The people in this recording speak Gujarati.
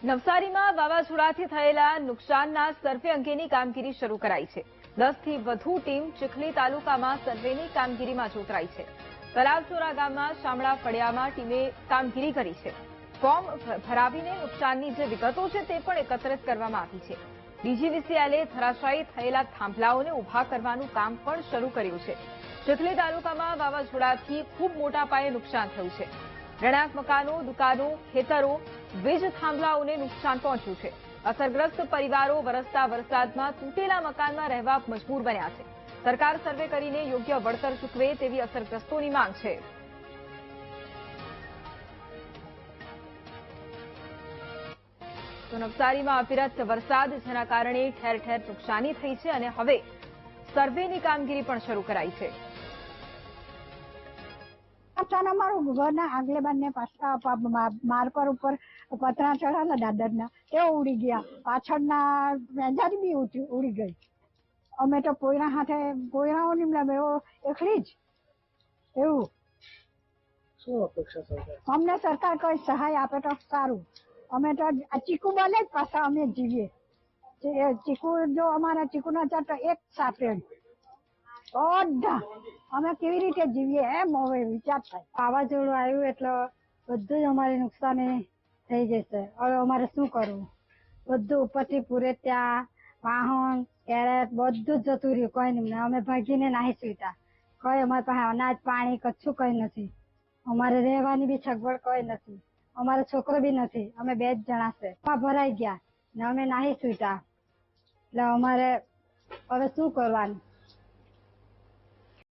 નવસારીમાં વાવાઝોડાથી થયેલા નુકસાનના સર્વે અંગેની કામગીરી શરૂ કરાઈ છે। 10 થી વધુ ટીમ ચીખલી તાલુકામાં સર્વેની કામગીરીમાં જોતરાઈ છે। તલાવચોરા ગામમાં શામળા ફળિયામાં ટીમે કામગીરી કરી છે। ફોર્મ ભરાવીને નુકસાનની જે વિગતો છે તે પણ એકત્રિત કરવામાં આવી છે। ડીજીવીસીએલે ધરાશાયી થયેલા થાંભલાઓને ઉભા કરવાનું કામ પણ શરૂ કર્યું છે। ચીખલી તાલુકામાં વાવાઝોડાથી ખૂબ મોટા પાયે નુકસાન થયું છે। રહેણાંક મકાનો, દુકાનો, ખેતરો, વીજ થાંભલાઓને નુકસાન પહોંચ્યું છે। અસરગ્રસ્ત પરિવારો વરસતા વરસાદમાં તૂટેલા મકાનમાં રહેવા મજબૂર બન્યા છે। સરકાર સર્વે કરીને યોગ્ય વળતર ચૂકવે તેવી અસરગ્રસ્તોની માંગ છે। તો નવસારીમાં અવિરત વરસાદ જેના કારણે ઠેર ઠેર નુકસાની થઈ છે અને હવે સર્વેની કામગીરી પણ શરૂ કરાઈ છે। અમારું ઘરના આગલે બંને માર્કર ઉપર પતરા ચડાવેલા દાદરના તે ઉડી ગયા। પાછળના મેજારી બી ઉડી ગઈ। અમે તો પોયરા હાથે પોયરાઓ ની એકલી જ એવું। શું અપેક્ષા સરકાર? અમને સરકાર કોઈ સહાય આપે તો સારું। અમે તો ચીકુ બને જ પાછા અમે જીવીએ। ચીકુ જો અમારા ચીકુ ના ચાર તો એક સાથે બધા અમે કેવી રીતે જીવીએ એમ હવે વિચાર થાય। વાવાઝોડું આવ્યું એટલે બધું જ અમારે નુકસાની થઈ જશે। હવે અમારે શું કરવું? બધું ઉપરથી પૂરે ત્યાં વાહન કેરેટ બધું જ જતું રહ્યું। કોઈ નહીં, અમે ભાગીને નાહી સુઈતા। કોઈ અમારી પાસે અનાજ પાણી કશું કઈ નથી। અમારે રહેવાની બી સગવડ કોઈ નથી। અમારો છોકરો બી નથી। અમે 2 જ જણા છે। ભરાઈ ગયા ને અમે નાહી સુઈતા। એટલે અમારે હવે શું કરવાનું?